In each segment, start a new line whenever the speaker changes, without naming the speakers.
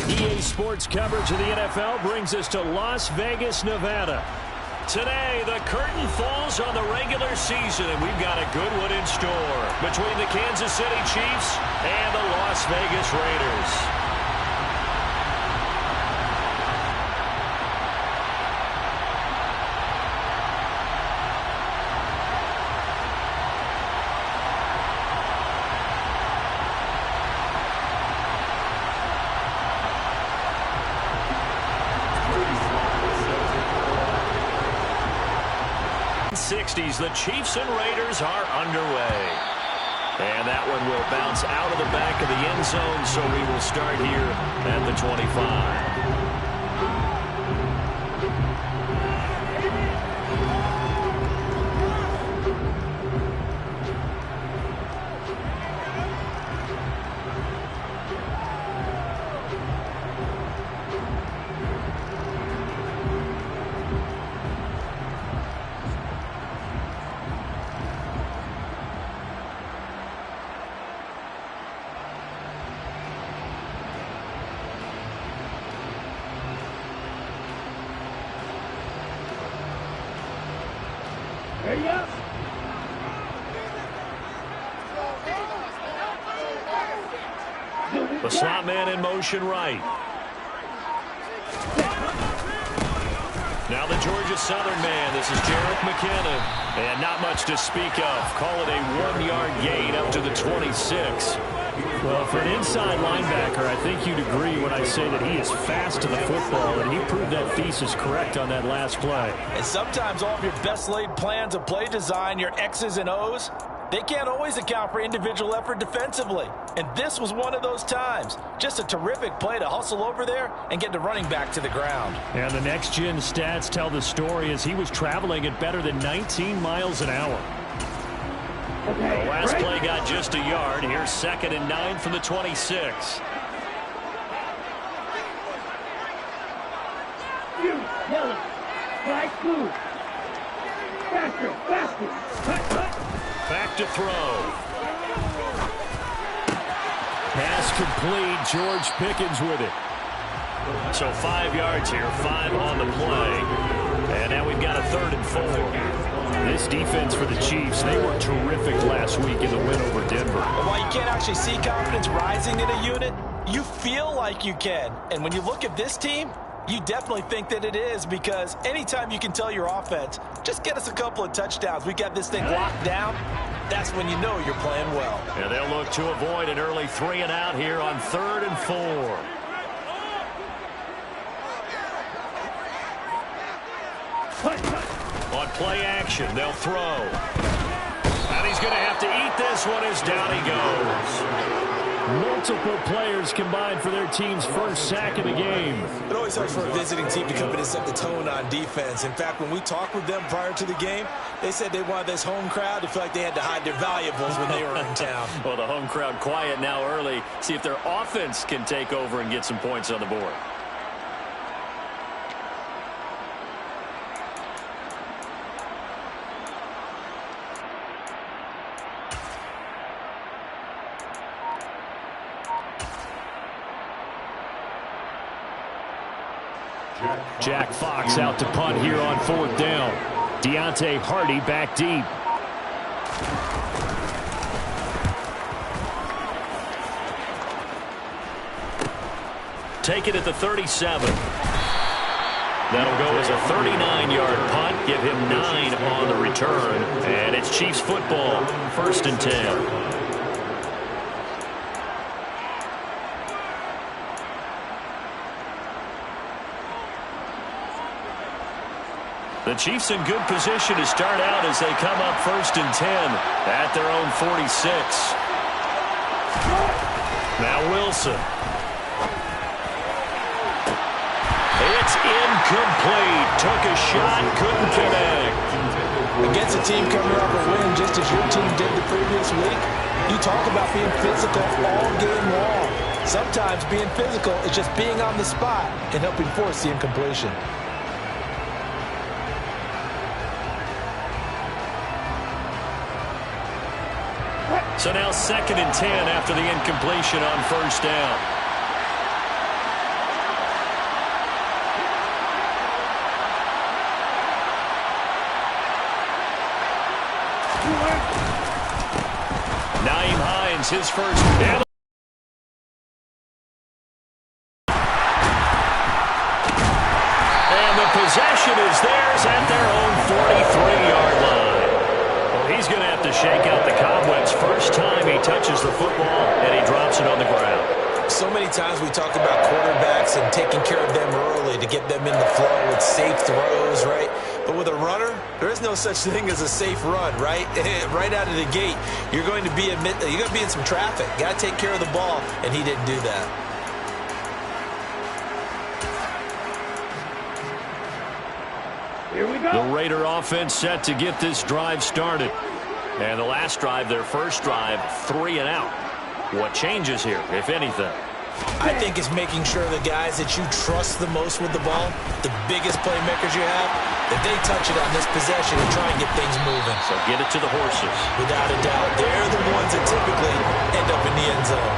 EA Sports coverage of the NFL brings us to Las Vegas, Nevada. Today, the curtain falls on the regular season, and we've got a good one in store between the Kansas City Chiefs and the Las Vegas Raiders. The Chiefs and Raiders are underway. And that one will bounce out of the back of the end zone, so we will start here at the 25. The slot man in motion right. Now the Georgia Southern man. This is Jarek McKinnon. And not much to speak of. Call it a 1-yard gain up to the 26.
Well, for an inside linebacker, I think you'd agree when I say that he is fast to the football, and he proved that thesis correct on that last play.
And sometimes all of your best laid plans of play design, your X's and O's, they can't always account for individual effort defensively. And this was one of those times. Just a terrific play to hustle over there and get the running back to the ground.
And the next-gen stats tell the story as he was traveling at better than 19 miles an hour.
The last play got just a yard. Here's 2nd and 9 from the 26.
Yellow, flag blue. Faster, faster.
Back to throw.
Pass complete. George Pickens with it.
So 5 yards here, 5 on the play. And now we've got a 3rd and 4.
This defense for the Chiefs, they were terrific last week in the win over Denver.
While you can't actually see confidence rising in a unit, you feel like you can. And when you look at this team, you definitely think that it is, because anytime you can tell your offense, just get us a couple of touchdowns, we got this thing locked down, that's when you know you're playing well.
And they'll look to avoid an early 3 and out here on 3rd and 4. On play action, they'll throw. And he's going to have to eat this one as down he goes.
Multiple players combined for their team's first sack of the game.
It always helps for a visiting team to come in and set the tone on defense. In fact, when we talked with them prior to the game, they said they wanted this home crowd to feel like they had to hide their valuables when they were in town.
Well, the home crowd quiet now early. See if their offense can take over and get some points on the board.
Jack Fox out to punt here on 4th down. Deontay Hardy back deep.
Take it at the 37. That'll go as a 39-yard punt. Give him 9 on the return. And it's Chiefs football, 1st and 10. The Chiefs in good position to start out as they come up 1st and 10 at their own 46. Now Wilson. It's incomplete. Took a shot, couldn't connect.
Against a team coming off a win just as your team did the previous week, you talk about being physical all game long. Sometimes being physical is just being on the spot and helping force the incompletion.
So now 2nd and 10 after the incompletion on 1st down. his first. And the possession is theirs at their own 43-yard line. Well, he's going to have to shake out the cobwebs first time he touches the football, and he drops it on the ground.
So many times we talk about quarterbacks and taking care of them early to get them in the flow with safe throws, right? But with a runner, there is no such thing as a safe run, right? Right out of the gate, you're going to be in some traffic. Got to take care of the ball, and he didn't do that.
Here we go.
The Raider offense set to get this drive started. And the last drive, their first drive, 3 and out. What changes here, if anything?
I think it's making sure the guys that you trust the most with the ball, the biggest playmakers you have, that they touch it on this possession and try and get things moving.
So get it to the horses.
Without a doubt, they're the ones that typically end up in the end zone.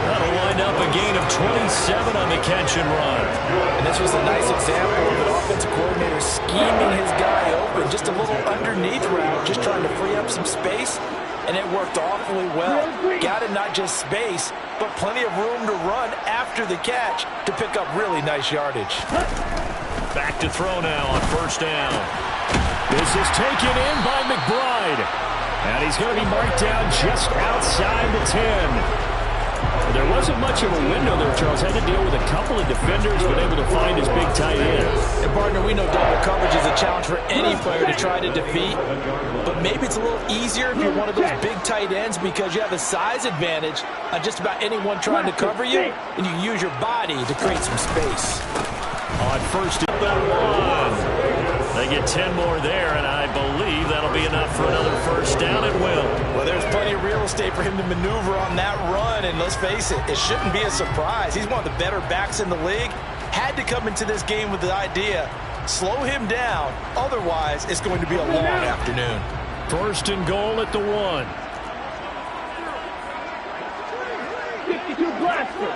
That'll wind up a gain of 27 on the catch and run.
And this was a nice example of an offensive coordinator scheming his guy open, just a little underneath route, just trying to free up some space, and it worked awfully well. Got it not just space, but plenty of room to run after the catch to pick up really nice yardage.
Back to throw now on first down. This is taken in by McBride. And he's going to be marked down just outside the 10. There wasn't much of a window there, Charles. Had to deal with a couple of defenders, but able to find his big tight end.
And, partner, we know double coverage is a challenge for any player to try to defeat. But maybe it's a little easier if you're one of those big tight ends because you have a size advantage on just about anyone trying to cover you, and you can use your body to create some space.
On first and 1. They get 10 more there, and I believe that'll be enough for another first down at will.
Well, there's plenty of real estate for him to maneuver on that run, and let's face it, it shouldn't be a surprise. He's one of the better backs in the league. Had to come into this game with the idea, slow him down, otherwise it's going to be a long afternoon.
First and goal at the 1.
52 blaster.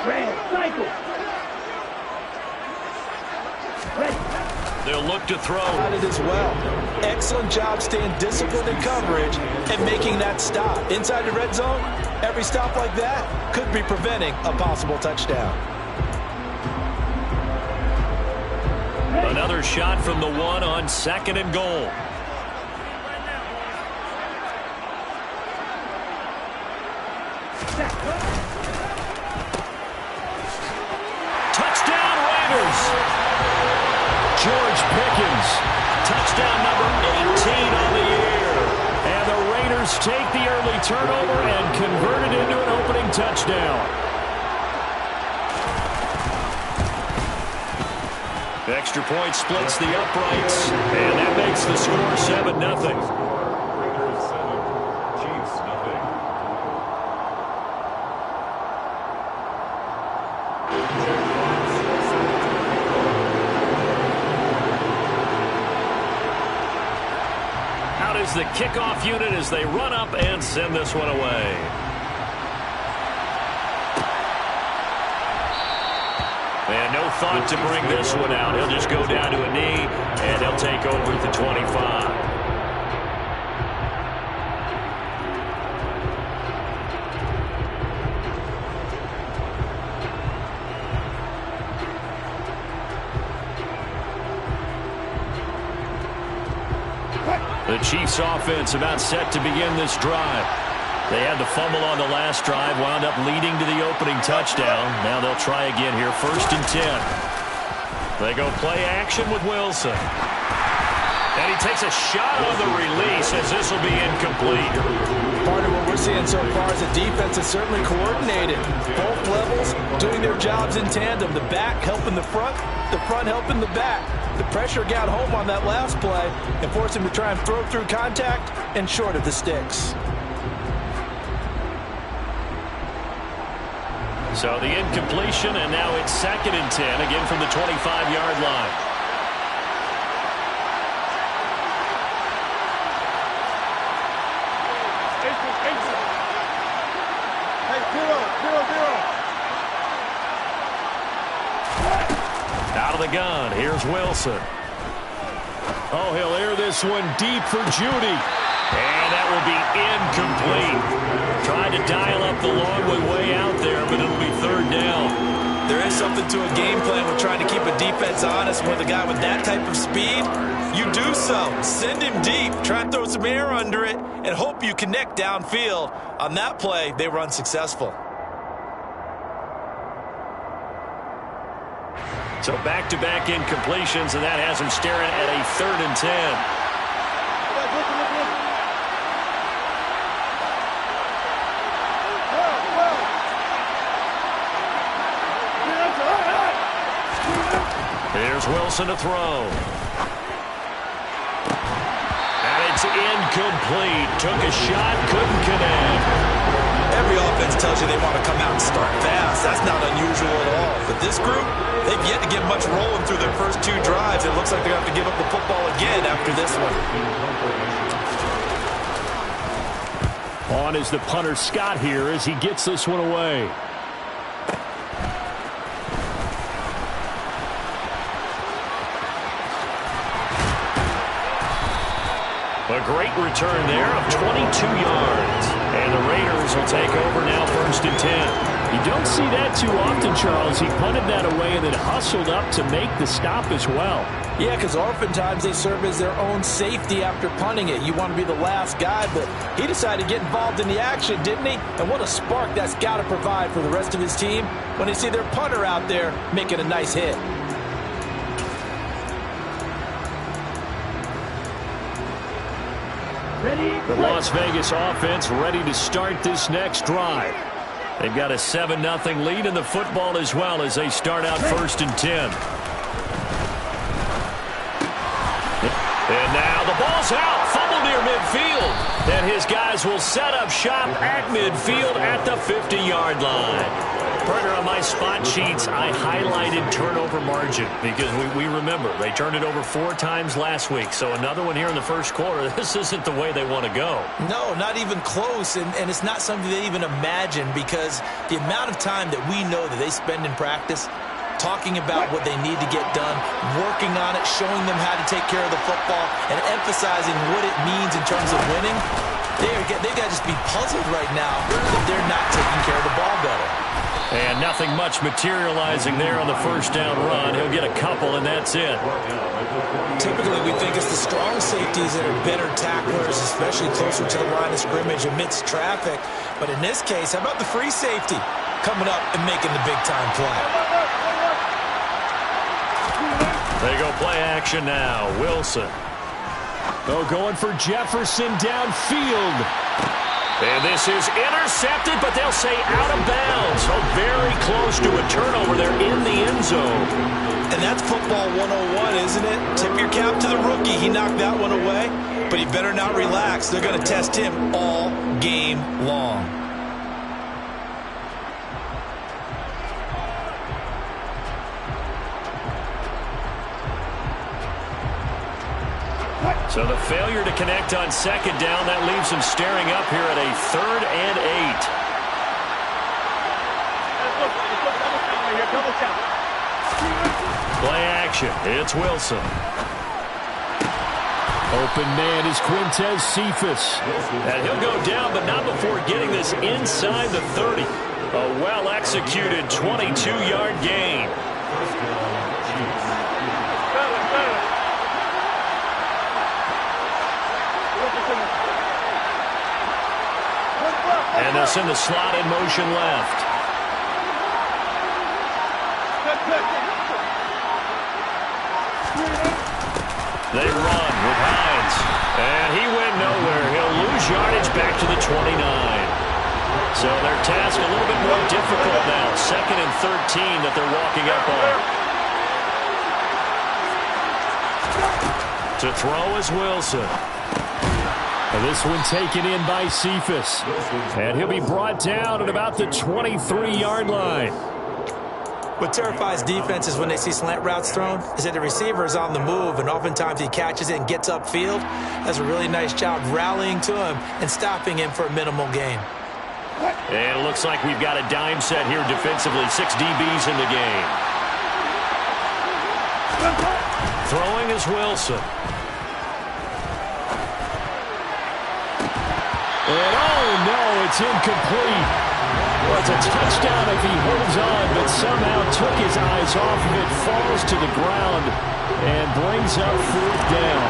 Red cycle.
They'll look to throw.
It as well. Excellent job staying disciplined in coverage and making that stop. Inside the red zone, every stop like that could be preventing a possible touchdown.
Another shot from the 1 on second and goal. Touchdown Raiders! George Pickens, touchdown number 18 on the year. And the Raiders take the early turnover and convert it into an opening touchdown. Extra point splits the uprights, and that makes the score 7-0. The kickoff unit as they run up and send this one away. And no thought to bring this one out. He'll just go down to a knee, and he'll take over at the 25. The Chiefs offense about set to begin this drive. They had the fumble on the last drive, wound up leading to the opening touchdown. Now they'll try again here, first and 10. They go play action with Wilson. And he takes a shot on the release as this will be incomplete.
Part of what we're seeing so far is the defense is certainly coordinated. Both levels doing their jobs in tandem. The back helping the front helping the back. The pressure got home on that last play and forced him to try and throw through contact and short of the sticks.
So the incompletion, and now it's second and 10, again from the 25-yard line. Out of the gun, here's Wilson. Oh, he'll air this one deep for Judy. And that will be incomplete. Tried to dial up the long way out there, but it'll be third down.
There is something to a game plan with trying to keep a defense honest. With a guy with that type of speed, you do so. Send him deep, try and throw some air under it, and hope you connect downfield. On that play, they were unsuccessful.
So back-to-back incompletions, and that has him staring at a 3rd and 10. Here's Wilson to throw. And it's incomplete. Took a shot, couldn't connect.
Every offense tells you they want to come out and start fast. That's not unusual at all. But this group, they've yet to get much rolling through their first 2 drives. It looks like they're going to have to give up the football again after this one.
On is the punter Scott here as he gets this one away.
A great return there of 22 yards. And the Raiders will take over now 1st and 10.
You don't see that too often, Charles. He punted that away and then hustled up to make the stop as well.
Yeah, because oftentimes they serve as their own safety after punting it. You want to be the last guy, but he decided to get involved in the action, didn't he? And what a spark that's got to provide for the rest of his team when they see their punter out there making a nice hit.
The Las Vegas offense ready to start this next drive.
They've got a 7-0 lead in the football as well as they start out 1st and 10. And now the ball's out. Fumble near midfield. And his guys will set up shop at midfield at the 50-yard line. Partner, on my spot sheets, I highlighted turnover margin because we remember they turned it over 4 times last week. So another one here in the first quarter. This isn't the way they want to go.
No, not even close. And it's not something they even imagine because the amount of time that we know that they spend in practice talking about what they need to get done, working on it, showing them how to take care of the football, and emphasizing what it means in terms of winning. They've got to just be puzzled right now that they're not taking care of the ball better.
And nothing much materializing there on the first down run. He'll get a couple, and that's it.
Typically, we think it's the strong safeties that are better tacklers, especially closer to the line of scrimmage amidst traffic. But in this case, how about the free safety coming up and making the big-time play?
They go play action now. Wilson.
Oh, going for Jefferson downfield.
And this is intercepted, but they'll say out of bounds. So very close to a turnover there in the end zone.
And that's football 101, isn't it? Tip your cap to the rookie. He knocked that one away, but he better not relax. They're going to test him all game long.
So the failure to connect on 2nd down, that leaves him staring up here at a 3rd and 8. Play action. It's Wilson.
Open man is Quintez Cephas.
And he'll go down, but not before getting this inside the 30. A well-executed 22-yard gain. And they'll send the slot in motion left. They run with Hines. And he went nowhere. He'll lose yardage back to the 29. So their task a little bit more difficult now. 2nd and 13 that they're walking up on. To throw is Wilson.
And this one taken in by Cephas. And he'll be brought down at about the 23-yard line.
What terrifies defenses when they see slant routes thrown is that the receiver is on the move, and oftentimes he catches it and gets upfield. Does a really nice job rallying to him and stopping him for a minimal gain.
And it looks like we've got a dime set here defensively. 6 DBs in the game. Throwing is Wilson.
And oh no, it's incomplete. Well, it's a touchdown if he holds on, but somehow took his eyes off of it, falls to the ground, and brings up 4th down.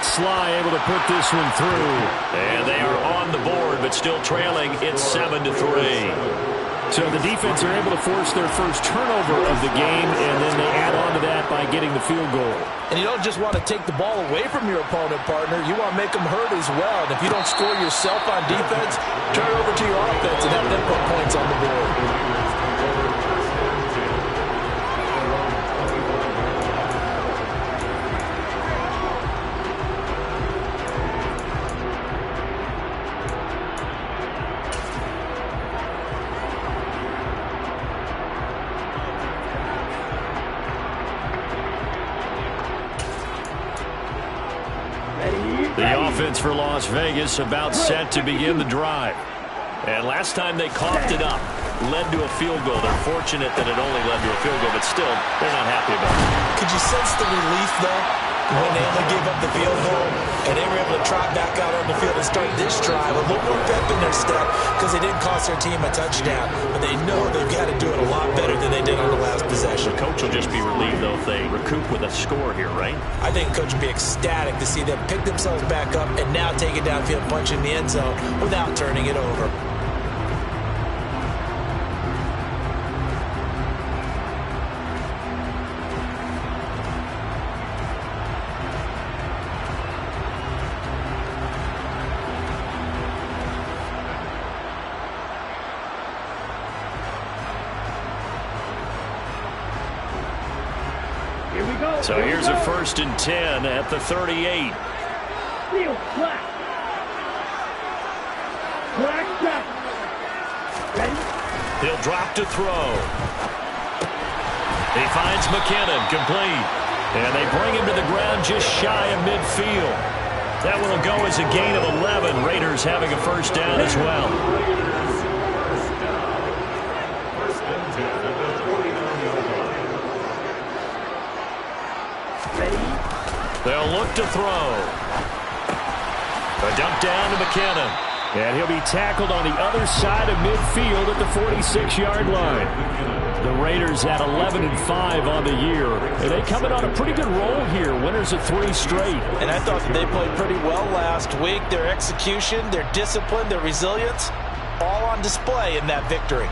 Sly able to put this one through.
And they are on the board, but still trailing. It's 7-3.
So the defense are able to force their first turnover of the game, and then they add on to that by getting the field goal.
And you don't just want to take the ball away from your opponent, partner. You want to make them hurt as well. And if you don't score yourself on defense, turn it over to your offense and have them put points on the board.
The offense for Las Vegas about set to begin the drive. And last time they coughed it up, led to a field goal. They're fortunate that it only led to a field goal, but still, they're not happy about it.
Could you sense the relief, though, when they only gave up the field goal and they were able to trot back out on the field and start this drive a little more pep in their step because they didn't cost their team a touchdown, but they know they've got to do it a lot better than they did on the last possession.
The coach will just be relieved, though, if they recoup with a score here, right?
I think coach will be ecstatic to see them pick themselves back up and now take it downfield, punch in the end zone without turning it over.
So here's a 1st and 10 at the 38.
Field flat. Black back. Ready?
He'll drop to throw. He finds McKinnon, complete. And they bring him to the ground just shy of midfield. That one will go as a gain of 11. Raiders having a 1st down as well. They'll look to throw. A dump down to McKinnon.
And he'll be tackled on the other side of midfield at the 46-yard line. The Raiders at 11-5 on the year. And they coming on a pretty good roll here. Winners of 3 straight.
And I thought that they played pretty well last week. Their execution, their discipline, their resilience, all on display in that victory.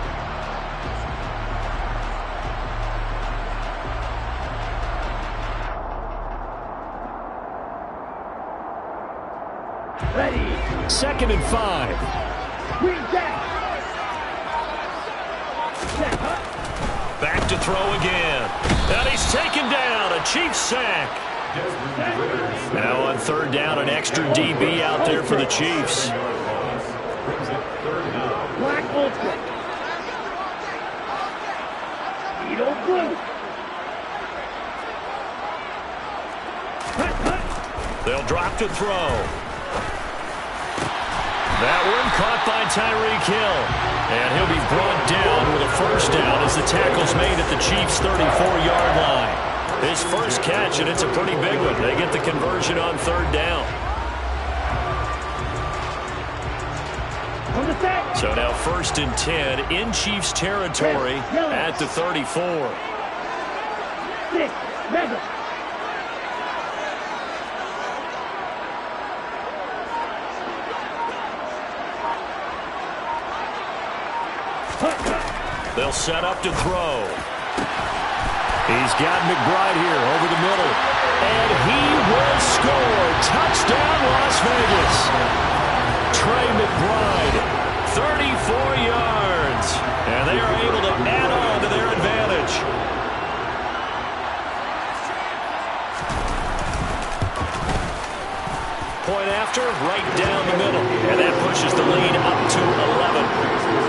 Ready.
2nd and 5.
Green jack.
Back to throw again. And he's taken down. A Chiefs sack. Now on 3rd down, an extra DB out there for the Chiefs.
Black ultra. Needle blue.
They'll drop to throw. That one caught by Tyreek Hill. And he'll be brought down with a 1st down as the tackle's made at the Chiefs' 34-yard line. His first catch, and it's a pretty big one. They get the conversion on 3rd down. So now 1st and 10 in Chiefs territory at the 34.
6, mega.
They'll set up to throw. He's got McBride here over the middle. And he will score. Touchdown, Las Vegas. Trey McBride, 34 yards. And they are able to add on to their advantage. Point after, right down the middle. And that pushes the lead up to 11.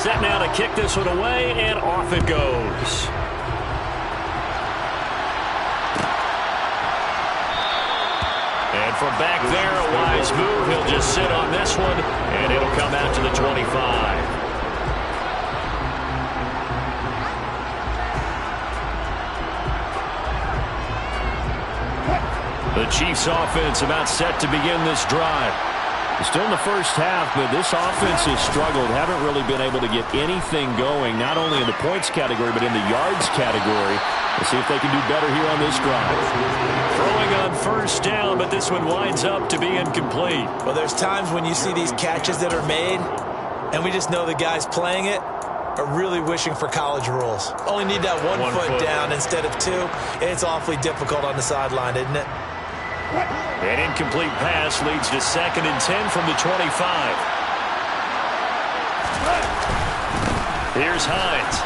Set now to kick this one away, and off it goes. And And from back there, a wise move. He'll just sit on this one, and it'll come out to the 25. The Chiefs offense about set to begin this drive.
Still in the first half, but this offense has struggled. Haven't really been able to get anything going, not only in the points category, but in the yards category. We'll see if they can do better here on this drive.
Throwing on first down, but this one winds up to be incomplete.
Well, there's times when you see these catches that are made, and we just know the guys playing it are really wishing for college rules. Only need that one foot down instead of two. It's awfully difficult on the sideline, isn't it?
An incomplete pass leads to 2nd and 10 from the 25. Here's Hines.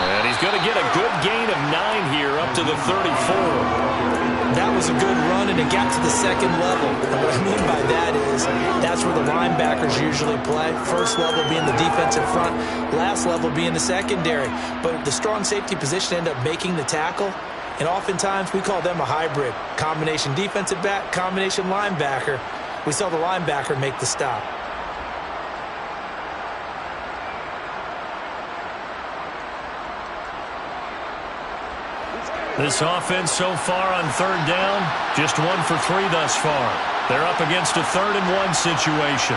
And he's going to get a good gain of 9 here up to the 34.
That was a good run, and it got to the 2nd level. And what I mean by that is that's where the linebackers usually play. First level being the defensive front, last level being the secondary. But the strong safety position ended up making the tackle. And oftentimes we call them a hybrid. Combination defensive back, combination linebacker. We saw the linebacker make the stop.
This offense so far on 3rd down, just 1 for 3 thus far. They're up against a 3rd and 1 situation.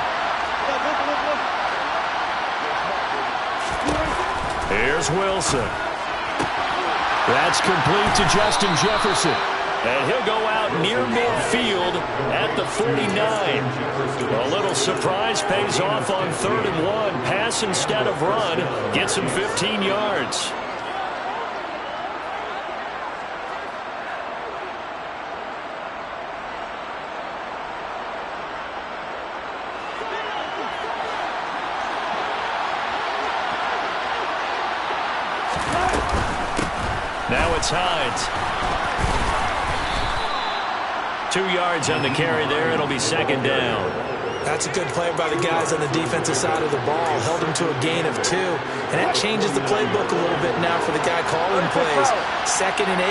Here's Wilson. That's complete to Justin Jefferson. And he'll go out near midfield at the 49. A little surprise pays off on 3rd and 1. Pass instead of run. Gets him 15 yards. Now it's Hines. 2 yards on the carry there. It'll be 2nd down.
That's a good play by the guys on the defensive side of the ball. Held him to a gain of 2. And that changes the playbook a little bit now for the guy calling plays. 2nd and 8.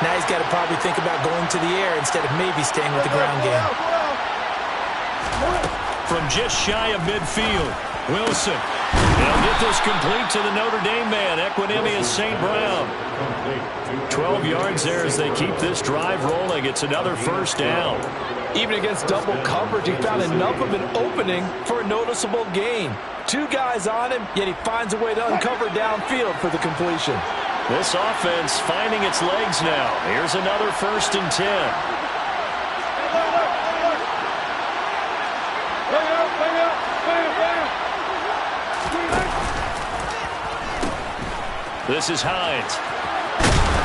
Now he's got to probably think about going to the air instead of maybe staying with the ground game.
From just shy of midfield, Wilson. They'll get this complete to the Notre Dame man, Equinemius St. Brown. 12 yards there as they keep this drive rolling. It's another 1st down.
Even against double coverage, he found enough of an opening for a noticeable gain. 2 guys on him, yet he finds a way to uncover downfield for the completion.
This offense finding its legs now. Here's another 1st and 10. This is Hines.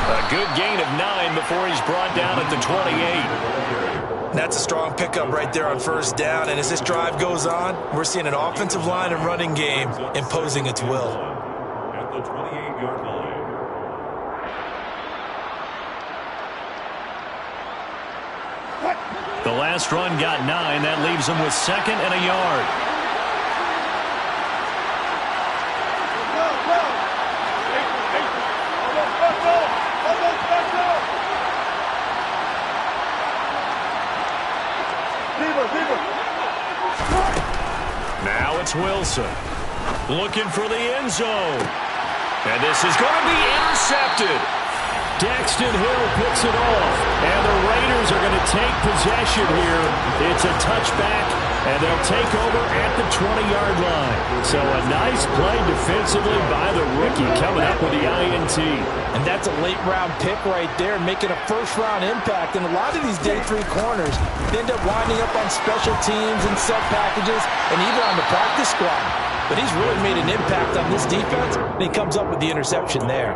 A good gain of 9 before he's brought down at the 28.
That's a strong pickup right there on 1st down. And as this drive goes on, we're seeing an offensive line and running game imposing its will.
At the 28-yard line.
The last run got 9. That leaves him with 2nd and a yard. Now it's Wilson looking for the end zone. And this is going to be intercepted.
Daxton Hill picks it off, and the Raiders are going to take possession here. It's a touchback, and they'll take over at the 20-yard line. So a nice play defensively by the rookie coming up with the INT.
And that's a late-round pick right there, making a first-round impact. And a lot of these day 3 corners end up winding up on special teams and sub packages and even on the practice squad. But he's really made an impact on this defense, and he comes up with the interception there.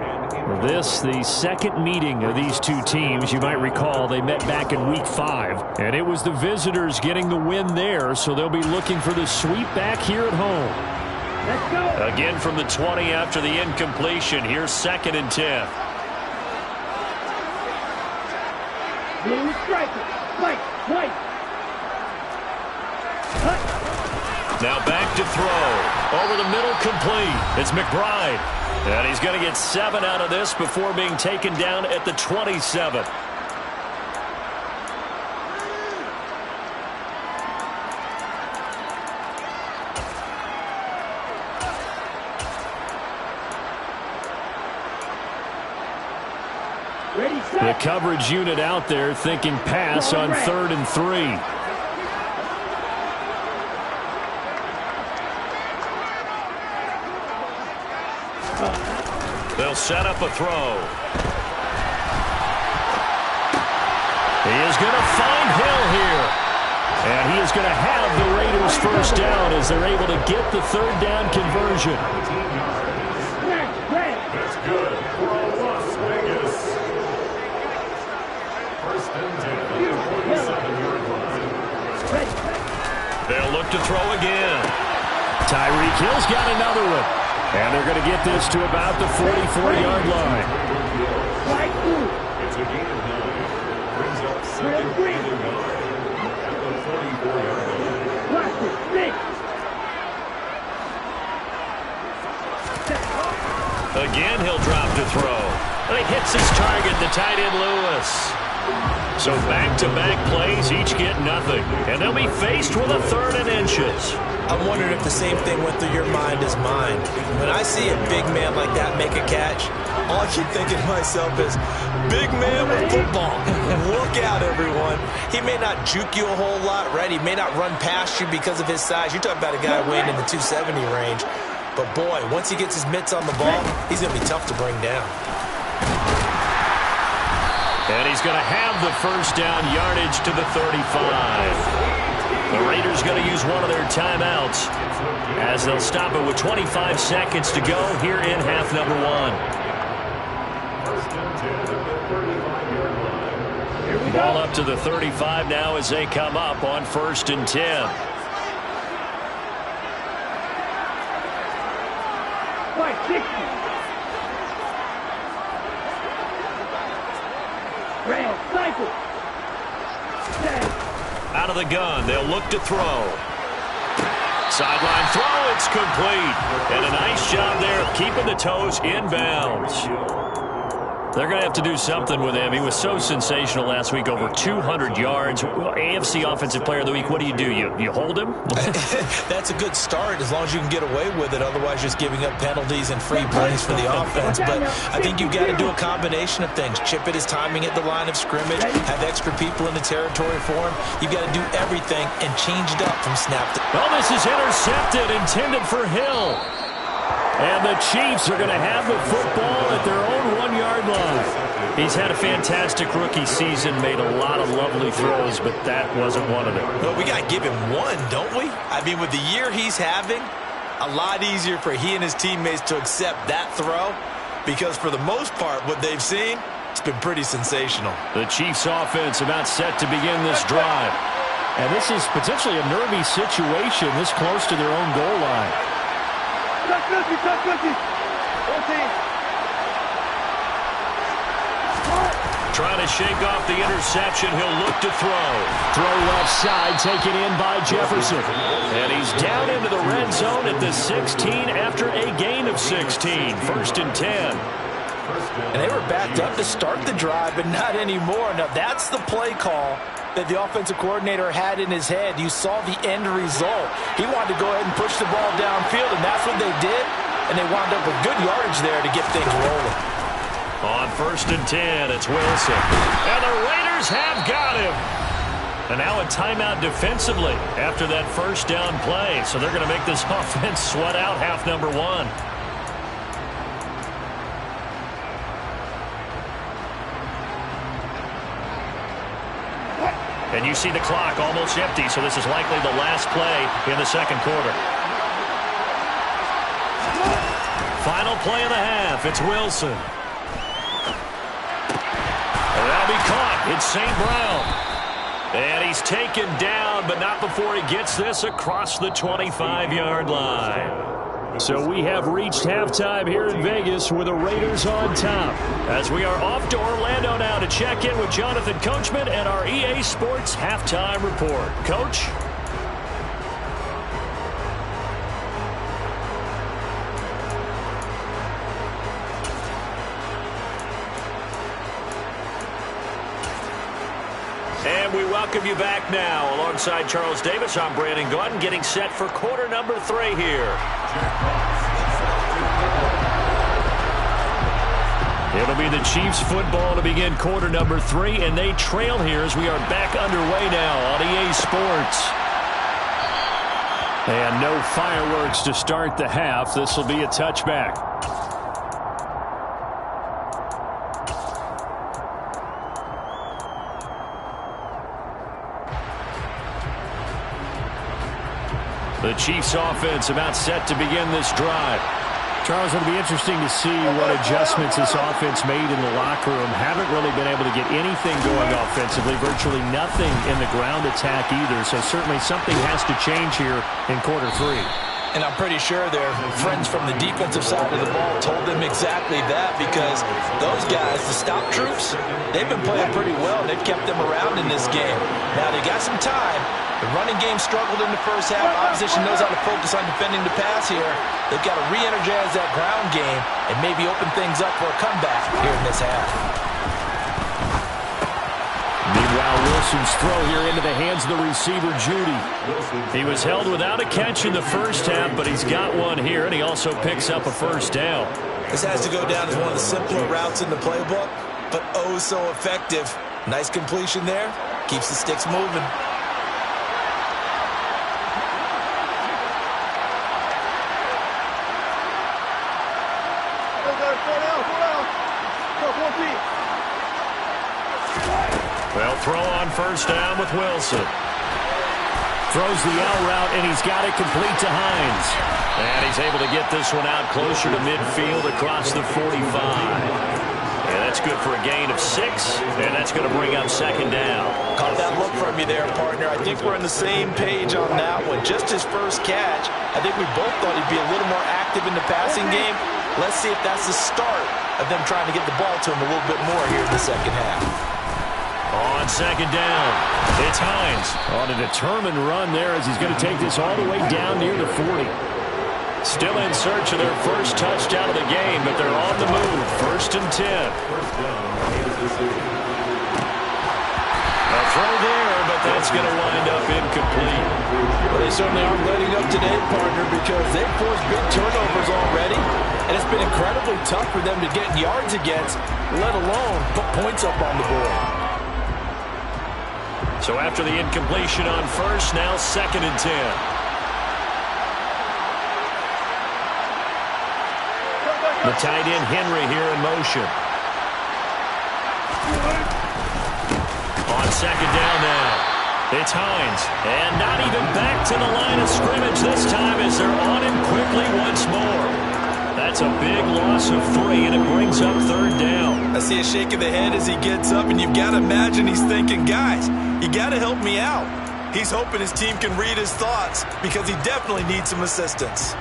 This, the 2nd meeting of these 2 teams. You might recall they met back in Week 5, and it was the visitors getting the win there, so they'll be looking for the sweep back here at home.
Let's go.
Again from the 20 after the incompletion. Here's 2nd and 10.
Blue striker. White.
Now back to throw. Over the middle, complete. It's McBride. And he's going to get 7 out of this before being taken down at the 27.
The coverage unit out there thinking pass on 3rd and 3.
They'll set up a throw. He is going to find Hill here. And he is going to have the Raiders first down as they're able to get the 3rd down conversion.
That's good for Las Vegas. First and 10 at the 47-yard line.
They'll look to throw again.
Tyreek Hill's got another one. And they're going to get this to about the 44-yard line.
It's a gain of 9. Brings up 2nd and 9 at the 44-yard line.
Again, he'll drop to throw. And he hits his target, the tight end Lewis. So back-to-back plays, each get nothing. And they'll be faced with a 3rd and inches.
I'm wondering if the same thing went through your mind as mine. When I see a big man like that make a catch, all I keep thinking to myself is, big man with football. Look out, everyone. He may not juke you a whole lot, right? He may not run past you because of his size. You're talking about a guy weighing in the 270 range. But, boy, once he gets his mitts on the ball, he's going to be tough to bring down.
And he's going to have the first down yardage to the 35. The Raiders going to use one of their timeouts as they'll stop it with 25 seconds to go here in half number 1.
First and 10 at the 35-yard line.
Ball up to the 35 now as they come up on 1st and 10. Out of the gun, they'll look to throw. Sideline throw, it's complete. And a nice job there of keeping the toes inbounds. They're going to have to do something with him. He was so sensational last week, over 200 yards. AFC Offensive Player of the Week, what do? You hold him?
That's a good start as long as you can get away with it. Otherwise, just giving up penalties and free plays for the offense. But I think you've got to do a combination of things. Chip at his timing at the line of scrimmage, have extra people in the territory for him. You've got to do everything and change it up from snap to...
Well, this is intercepted, intended for Hill. And the Chiefs are going to have the football at their own 1-yard line. He's had a fantastic rookie season, made a lot of lovely throws, but that wasn't one of them.
Well, we got to give him one, don't we? I mean, with the year he's having, a lot easier for he and his teammates to accept that throw because for the most part, what they've seen, it's been pretty sensational.
The Chiefs offense about set to begin this drive.
And this is potentially a nervy situation this close to their own goal line.
Trying to shake off the interception. He'll look to throw.
Throw left side, taken in by Jefferson.
And he's down into the red zone at the 16 after a gain of 16. 1st and 10.
And they were backed up to start the drive, but not anymore. Now, that's the play call that the offensive coordinator had in his head. You saw the end result. He wanted to go ahead and push the ball downfield, and that's what they did. And they wound up with good yardage there to get things rolling.
On 1st and 10, it's Wilson. And the Raiders have got him. And now a timeout defensively after that first down play. So they're going to make this offense sweat out half number 1. And you see the clock almost empty, so this is likely the last play in the second quarter. Final play of the half. It's Wilson. And that'll be caught. It's St. Brown. And he's taken down, but not before he gets this across the 25-yard line.
So we have reached halftime here in Vegas with the Raiders on top.
As we are off to Orlando now to check in with Jonathan Coachman and our EA Sports Halftime Report. Coach? And we welcome you back now. Alongside Charles Davis, I'm Brandon Gaudin, getting set for quarter number 3 here. It'll be the Chiefs football to begin quarter number 3, and they trail here as we are back underway now on EA Sports. And no fireworks to start the half. This will be a touchback. The Chiefs offense about set to begin this drive.
Charles, it'll be interesting to see what adjustments this offense made in the locker room. Haven't really been able to get anything going offensively, virtually nothing in the ground attack either. So certainly something has to change here in quarter 3.
And I'm pretty sure their friends from the defensive side of the ball told them exactly that, because those guys, the stop troops, they've been playing pretty well. They've kept them around in this game. Now they got some time. The running game struggled in the first half. Opposition knows how to focus on defending the pass here. They've got to re-energize that ground game and maybe open things up for a comeback here in this half.
Meanwhile, Wilson's throw here into the hands of the receiver, Judy.
He was held without a catch in the first half, but he's got one here, and he also picks up a first down.
This has to go down as one of the simpler routes in the playbook, but oh so effective. Nice completion there. Keeps the sticks moving.
Well, throw on first down with Wilson.
Throws the out route, and he's got it complete to Hines.
And he's able to get this one out closer to midfield across the 45. And that's good for a gain of 6, and that's going to bring up second down.
Caught that look from you there, partner. I think we're on the same page on that one. Just his first catch, I think we both thought he'd be a little more active in the passing game. Let's see if that's the start of them trying to get the ball to him a little bit more here in the second half.
On second down, it's Hines.
On a determined run there as he's going to take this all the way down near the 40.
Still in search of their first touchdown of the game, but they're on the move. First and 10. A throw there, but that's going to wind up incomplete.
Well, they certainly aren't letting up today, partner, because they've forced big turnovers already, and it's been incredibly tough for them to get yards against, let alone put points up on the board.
So after the incompletion on first, now second and 10.
The tight end Henry here in motion.
On second down now, it's Hines. And not even back to the line of scrimmage this time as they're on him quickly once more. That's a big loss of 3, and it brings up third down.
I see a shake of the head as he gets up, and you've got to imagine he's thinking, guys, you got to help me out. He's hoping his team can read his thoughts because he definitely needs some assistance.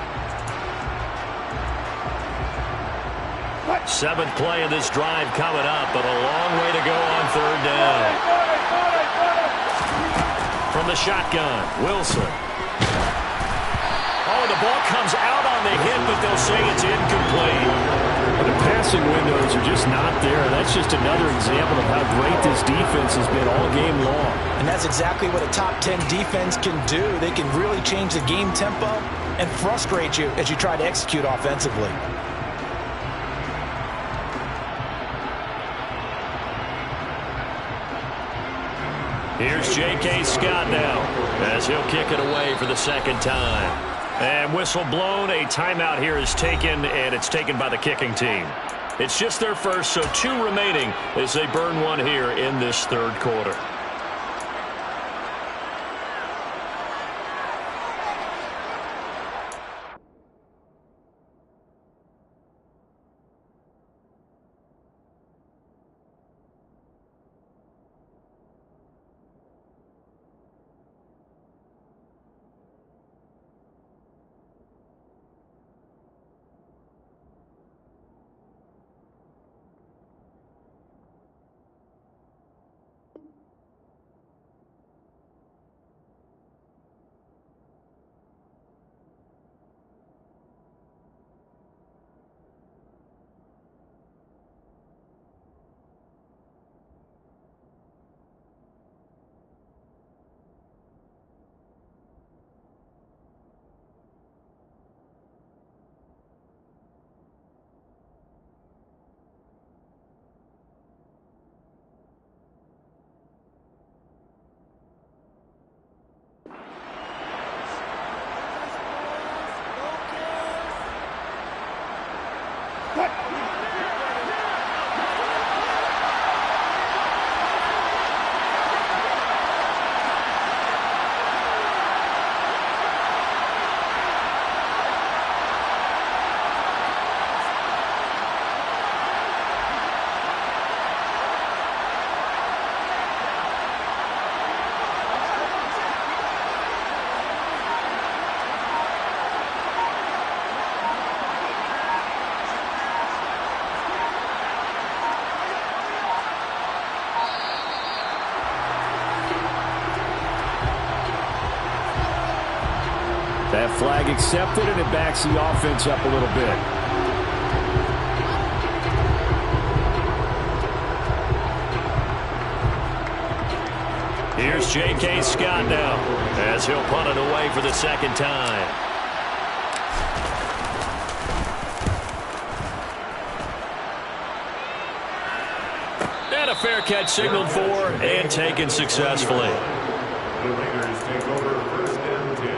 7th play of this drive coming up, but a long way to go on third down. From the shotgun, Wilson. Oh, the ball comes out on the hit, but they'll say it's incomplete.
The passing windows are just not there. That's just another example of how great this defense has been all game long.
And that's exactly what a top 10 defense can do. They can really change the game tempo and frustrate you as you try to execute offensively.
Here's J.K. Scott now as he'll kick it away for the second time. And whistle blown, a timeout here is taken, and it's taken by the kicking team. It's just their first, so 2 remaining as they burn one here in this third quarter.
That flag accepted, and it backs the offense up a little bit.
Here's J.K. Scott now as he'll punt it away for the second time. And a fair catch signaled for and taken successfully.
The Raiders take over first and 10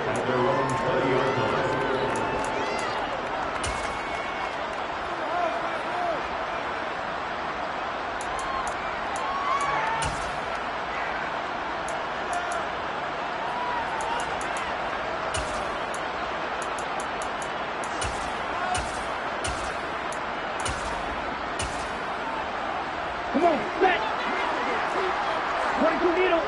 at their own 20-yard line.
Come on, set. 22 needle.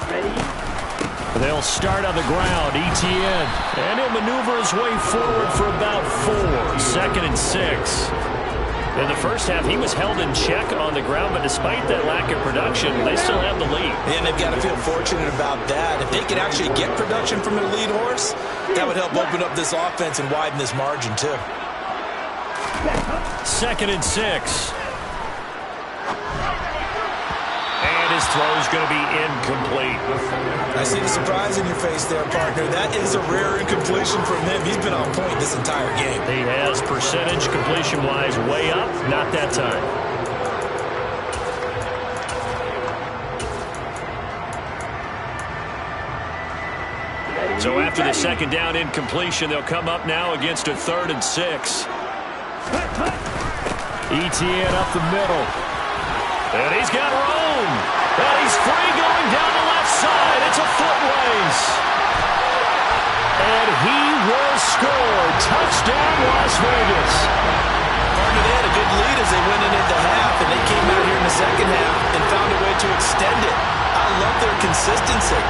Ready?
They'll start on the ground. Etienne. And he'll maneuver his way forward for about 4. Second and 6. In the first half, he was held in check on the ground, but despite that lack of production, they still have the lead.
And they've got to feel fortunate about that. If they could actually get production from their lead horse, that would help open up this offense and widen this margin, too.
Second and 6. And his throw's going to be incomplete.
I see the surprise in your face there, partner. That is a rare incompletion from him. He's been on point this entire game.
He has percentage completion-wise way up. Not that time. So after the second down incompletion, they'll come up now against a 3rd and 6.
Etienne up the middle.
And he's got room. And he's free going down the left side. It's a foot race. And he will score. Touchdown, Las Vegas.
Partner, they had a good lead as they went into the half, and they came out here in the second half and found a way to extend it. I love their consistency.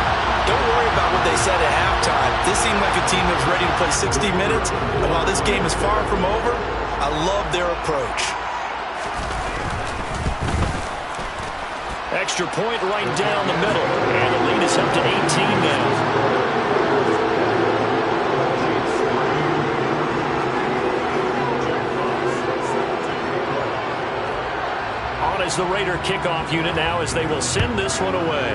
Don't worry about what they said at halftime. This seemed like a team that was ready to play 60 minutes. And while this game is far from over, I love their approach.
Extra point right down the middle. And the lead is up to 18 now. On is the Raider kickoff unit now as they will send this one away.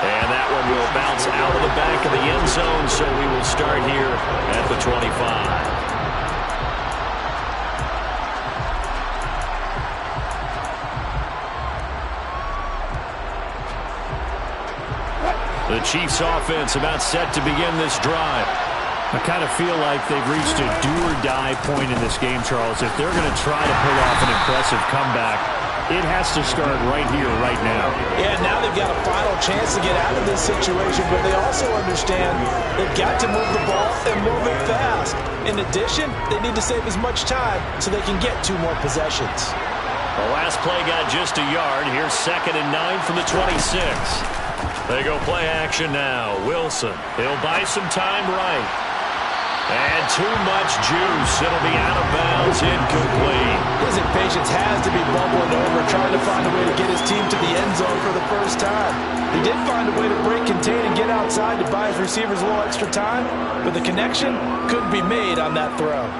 And that one will bounce out of the back of the end zone, so we will start here at the 25. The Chiefs offense about set to begin this drive.
I kind of feel like they've reached a do-or-die point in this game, Charles. If they're going to try to pull off an impressive comeback, it has to start right here, right now.
Yeah, now they've got a final chance to get out of this situation, but they also understand they've got to move the ball and move it fast. In addition, they need to save as much time so they can get 2 more possessions.
The last play got just a yard. Here's 2nd and 9 from the 26. They go play action now. Wilson, he'll buy some time right. And too much juice. It'll be out of bounds, incomplete.
His impatience has to be bubbling over, trying to find a way to get his team to the end zone for the first time. He did find a way to break, contain, and get outside to buy his receivers a little extra time, but the connection couldn't be made on that throw.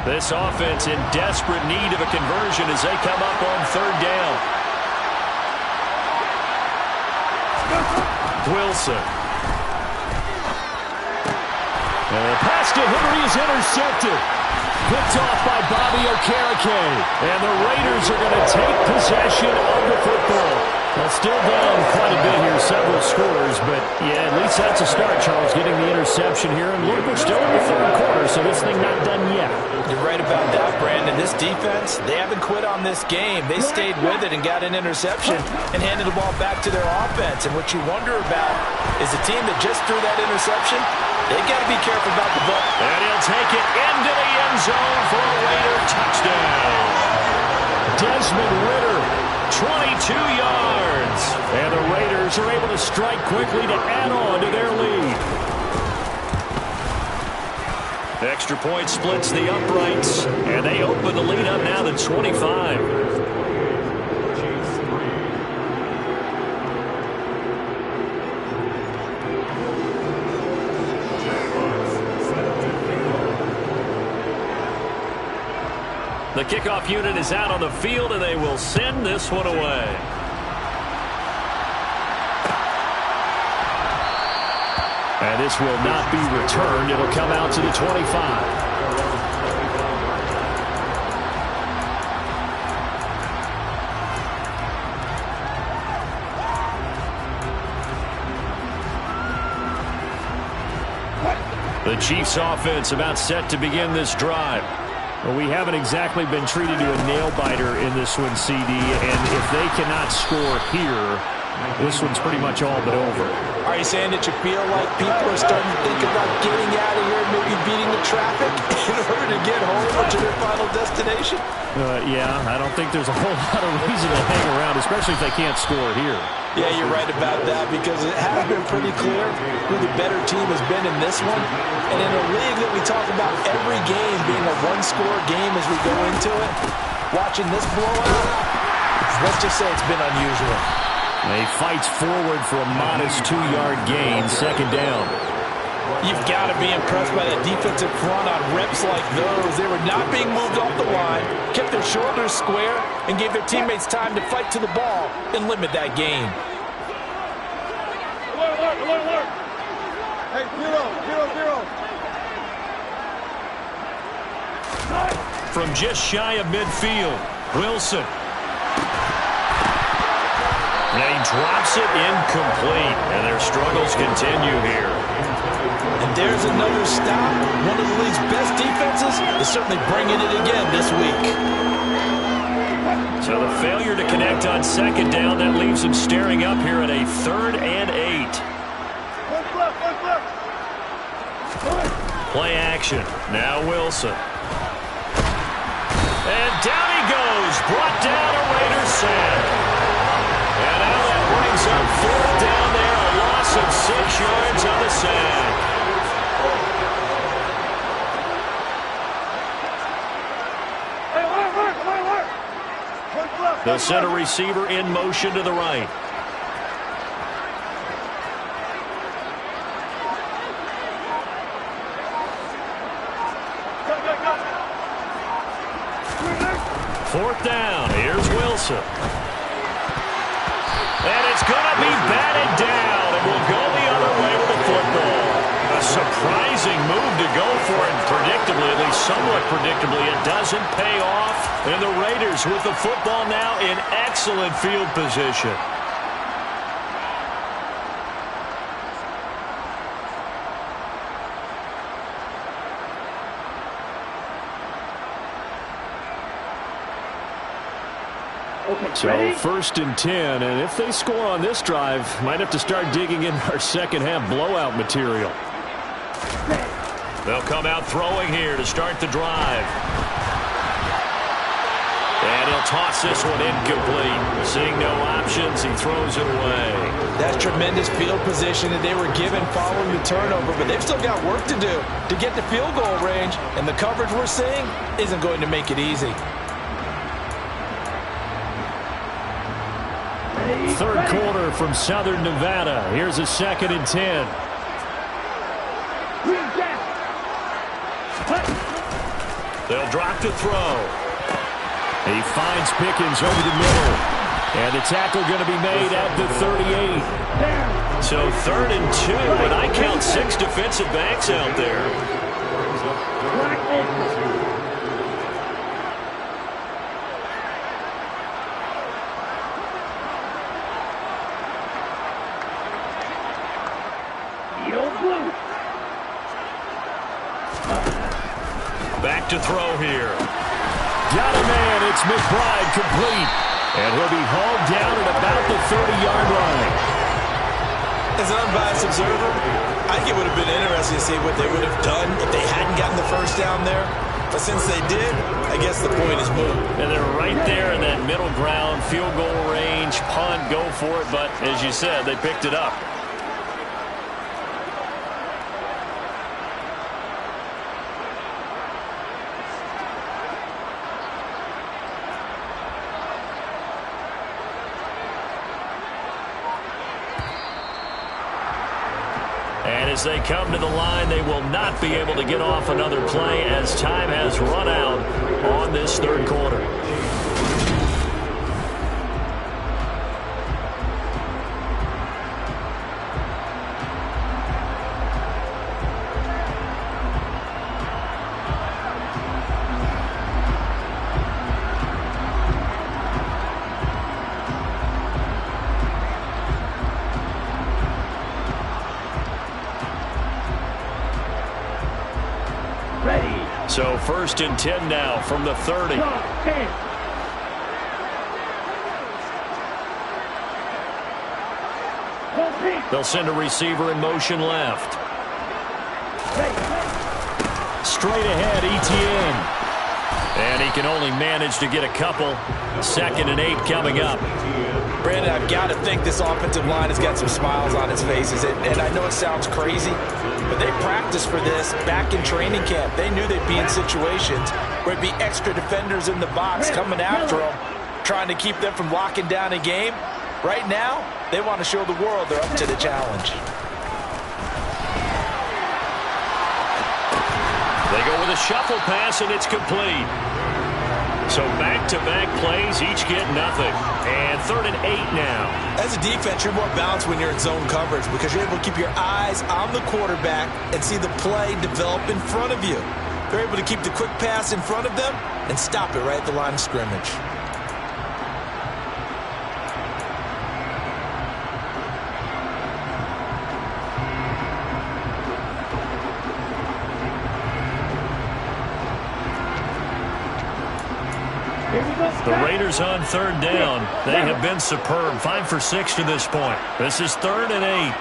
This offense in desperate need of a conversion as they come up on 3rd down. Wilson.
And the pass to Henry is intercepted. Picked off by Bobby Okereke.
And the Raiders are going to take possession of the football.
Well, still down quite a bit here, several scores, but yeah, at least that's a start, Charles, getting the interception here. And look, we're still in the 3rd quarter, so this thing not done yet.
You're right about that, Brandon. This defense, they haven't quit on this game. They stayed with it and got an interception and handed the ball back to their offense. And what you wonder about is the team that just threw that interception, they've got to be careful about the ball.
And he'll take it into the end zone for a Raider touchdown.
Desmond Ridder
22 yards.
And the Raiders are able to strike quickly to add on to their lead.
Extra point splits the uprights, and they open the lead up now to 25. The kickoff unit is out on the field, and they will send this one away.
And this will not be returned. It'll come out to the 25.
The Chiefs offense about set to begin this drive.
Well, we haven't exactly been treated to a nail-biter in this one, CD, and if they cannot score here, this one's pretty much all but over.
Are you saying that you feel like people are starting to think about getting out of here and maybe beating the traffic in order to get home or to their final destination?
Yeah, I don't think there's a whole lot of reason to hang around, especially if they can't score here.
Yeah, you're right about that, because it has been pretty clear who the better team has been in this one. And in a league that we talk about every game being a one-score game as we go into it, watching this blowout, let's just say it's been unusual.
He fights forward for a modest 2-yard gain, second down.
You've got to be impressed by that defensive front on reps like those. They were not being moved off the line, kept their shoulders square, and gave their teammates time to fight to the ball and limit that gain.
Alert. Hey, zero.
From just shy of midfield, Wilson. And he drops it incomplete, and their struggles continue here.
And there's another stop. One of the league's best defenses is certainly bringing it again this week.
So the failure to connect on second down, that leaves them staring up here at a 3rd and 8. Play action. Now Wilson. And down he goes. Brought down a Raiders sack. And now that brings up 4th down there. A loss of 6 yards on the sack. The center receiver in motion to the right. Fourth down. Here's Wilson. And it's going to be batted down, and will go the other way with the football. A surprising move to go for it, predictably, at least somewhat predictably. It doesn't pay off, and the Raiders with the football now in excellent field position.
So 1st and 10, and if they score on this drive, might have to start digging in our second half blowout material.
They'll come out throwing here to start the drive. And he'll toss this one incomplete. Seeing no options, he throws it away.
That's tremendous field position that they were given following the turnover, but they've still got work to do to get to field goal range, and the coverage we're seeing isn't going to make it easy.
3rd quarter from Southern Nevada. Here's a 2nd and 10.
They'll drop to throw.
He finds Pickens over the middle. And the tackle going to be made at the 38.
So 3rd and 2, and I count 6 defensive backs out there. Back to throw here.
Got a man. It's McBride complete. And he'll be hauled down at about the 30-yard line.
As an unbiased observer, I think it would have been interesting to see what they would have done if they hadn't gotten the first down there. But since they did, I guess the point is moot.
And they're right there in that middle ground, field goal range, punt, go for it. But as you said, they picked it up. And as they come to the line, they will not be able to get off another play as time has run out on this third quarter. So 1st and 10 now from the 30. They'll send a receiver in motion left. Straight ahead, Etienne. And he can only manage to get a couple. 2nd and 8 coming up.
Brandon, I've got to think this offensive line has got some smiles on its faces. And I know it sounds crazy, but they practiced for this back in training camp. They knew they'd be in situations where it'd be extra defenders in the box coming after them, trying to keep them from locking down a game. Right now, they want to show the world they're up to the challenge.
They go with a shuffle pass, and it's complete. So back-to-back plays, each get nothing. And 3rd and 8 now.
As a defense, you're more balanced when you're in zone coverage because you're able to keep your eyes on the quarterback and see the play develop in front of you. They're able to keep the quick pass in front of them and stop it right at the line of scrimmage.
The Raiders on 3rd down. They have been superb. 5 for 6 to this point. This is 3rd and 8.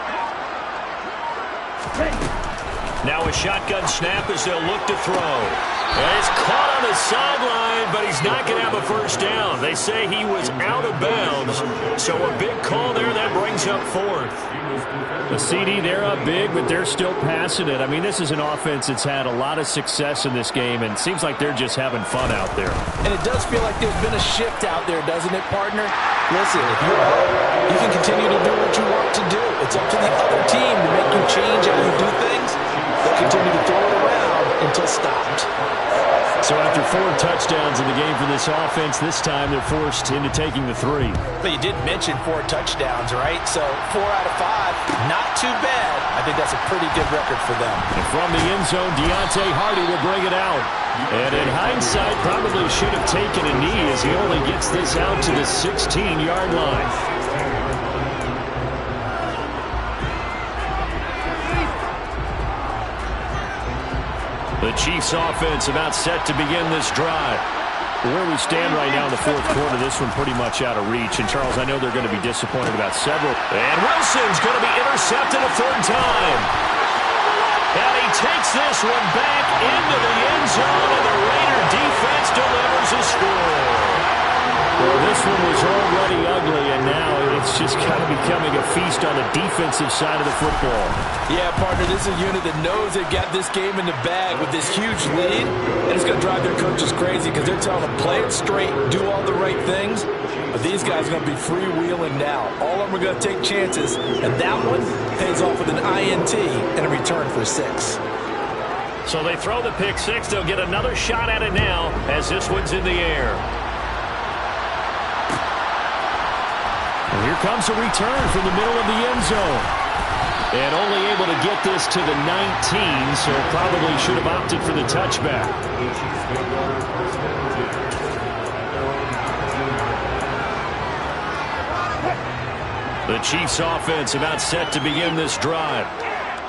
Now a shotgun snap as they'll look to throw. And it's caught on the sideline, but he's not going to have a first down. They say he was out of bounds. So a big call there. That brings up 4th.
The CD, they're up big, but they're still passing it. I mean, this is an offense that's had a lot of success in this game, and it seems like they're just having fun out there.
And it does feel like there's been a shift out there, doesn't it, partner? Listen, if you're up, you can continue to do what you want to do. It's up to the other team to make you change how you do things. They'll continue to throw it around until stopped.
So after 4 touchdowns in the game for this offense, this time they're forced into taking the 3.
But you did mention 4 touchdowns, right? So 4 out of 5, not too bad. I think that's a pretty good record for them.
And from the end zone, Deontay Hardy will bring it out. And in hindsight, probably should have taken a knee as he only gets this out to the 16-yard line. The Chiefs offense about set to begin this drive. Where we stand right now in the 4th quarter, this one pretty much out of reach. And, Charles, I know they're going to be disappointed about several.
And Wilson's going to be intercepted a 3rd time. And he takes this one back into the end zone, and the Raider defense delivers a score.
Well, this one was already ugly, and now it's just kind of becoming a feast on the defensive side of the football.
Yeah, partner, this is a unit that knows they've got this game in the bag with this huge lead, and it's going to drive their coaches crazy because they're telling them play it straight, do all the right things. But these guys are going to be freewheeling now. All of them are going to take chances, and that one pays off with an INT and a return for 6.
So they throw the pick 6. They'll get another shot at it now as this one's in the air.
And here comes a return from the middle of the end zone. And only able to get this to the 19, so probably should have opted for the touchback. The Chiefs offense about set to begin this drive.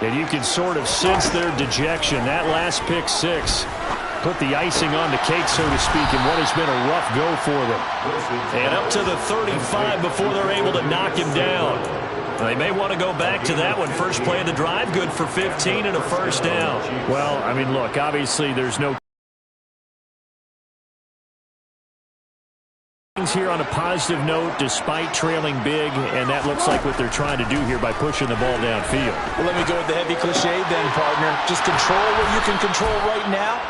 And you can sort of sense their dejection. That last pick 6 put the icing on the cake, so to speak, in what has been a rough go for them.
And up to the 35 before they're able to knock him down. They may want to go back to that one. First play of the drive, good for 15 and a first down.
Well, I mean, look, obviously there's no things here on a positive note despite trailing big, and that looks like what they're trying to do here by pushing the ball downfield.
Well, let me go with the heavy cliche then, partner. Just control what you can control right now,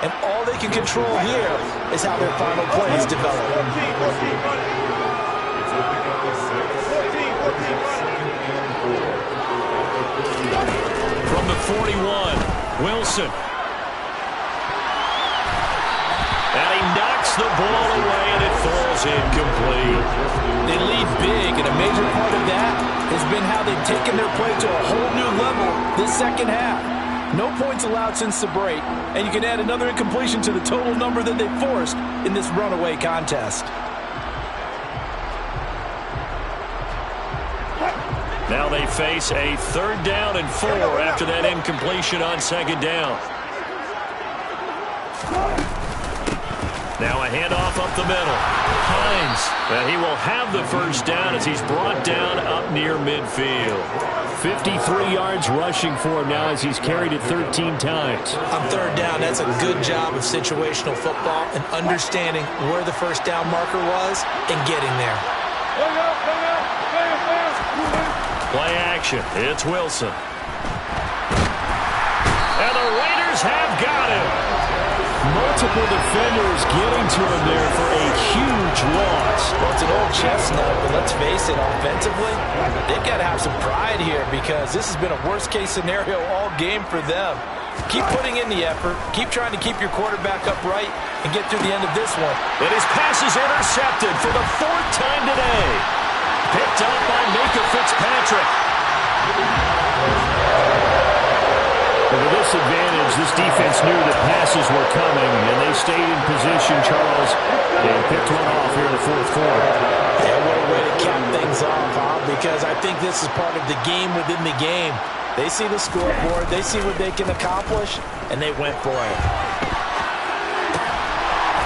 and all they can control here is how their final plays develop.
From the 41, Wilson. And he knocks the ball away, and it falls incomplete.
They lead big, and a major part of that has been how they've taken their play to a whole new level this second half. No points allowed since the break, and you can add another incompletion to the total number that they forced in this runaway contest.
Now they face a 3rd down and 4 after that incompletion on 2nd down. Now a handoff up the middle. Hines, and he will have the 1st down as he's brought down up near midfield.
53 yards rushing for him now as he's carried it 13 times.
On 3rd down, that's a good job of situational football and understanding where the 1st down marker was and getting there.
Play action. It's Wilson. And the Raiders have got him.
Multiple defenders getting to him there for a huge loss.
Well, it's an old chestnut, but let's face it, offensively, they've got to have some pride here because this has been a worst-case scenario all game for them. Keep putting in the effort. Keep trying to keep your quarterback upright and get through the end of this one.
And his pass is intercepted for the 4th time today. Picked up by Micah Fitzpatrick.
And with this advantage, this defense knew that passes were coming, and they stayed in position, Charles, and picked one off here in the 4th quarter.
Yeah, what a way to cap things off, huh? Because I think this is part of the game within the game. They see the scoreboard, they see what they can accomplish, and they went for it.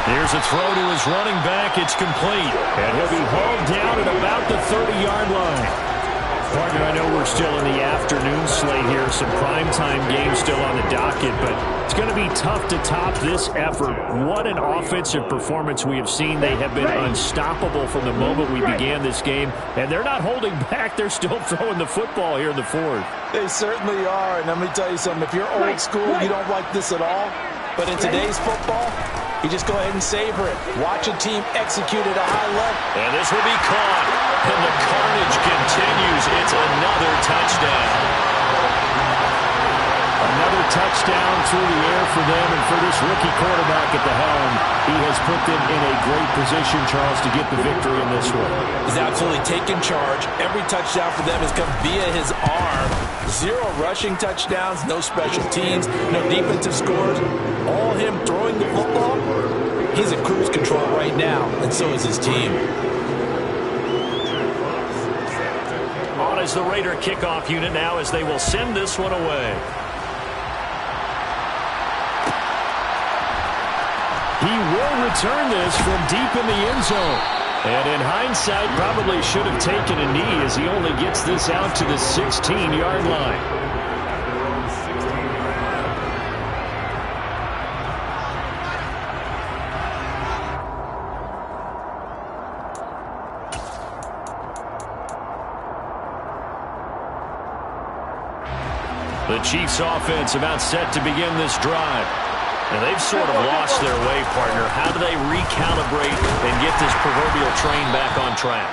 Here's a throw to his running back. It's complete.
And he'll be hauled down at about the 30-yard line. Partner, I know we're still in the afternoon slate here. Some primetime games still on the docket, but it's going to be tough to top this effort. What an offensive performance we have seen. They have been unstoppable from the moment we began this game, and they're not holding back. They're still throwing the football here in the 4th.
They certainly are, and let me tell you something. If you're old school, you don't like this at all, but in today's football, you just go ahead and savor it. Watch a team execute at a high level.
And this will be caught. And the carnage continues. It's another touchdown.
Another touchdown through the air for them, and for this rookie quarterback at the helm, he has put them in a great position, Charles, to get the victory in this one.
He's absolutely taken charge. Every touchdown for them has come via his arm. 0 rushing touchdowns, no special teams, no defensive scores. All him throwing the football. He's in cruise control right now, and so is his team.
On is the Raider kickoff unit now as they will send this one away.
He will return this from deep in the end zone. And in hindsight, probably should have taken a knee as he only gets this out to the 16-yard line.
The Chiefs offense about set to begin this drive. And they've sort of lost their way, partner. How do they recalibrate and get this proverbial train back on track?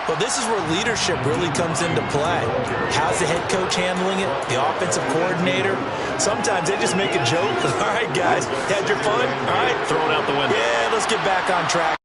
Well, this is where leadership really comes into play. How's the head coach handling it? The offensive coordinator? Sometimes they just make a joke. All right, guys, had your fun? All right.
Throw it out the window.
Yeah, let's get back on track.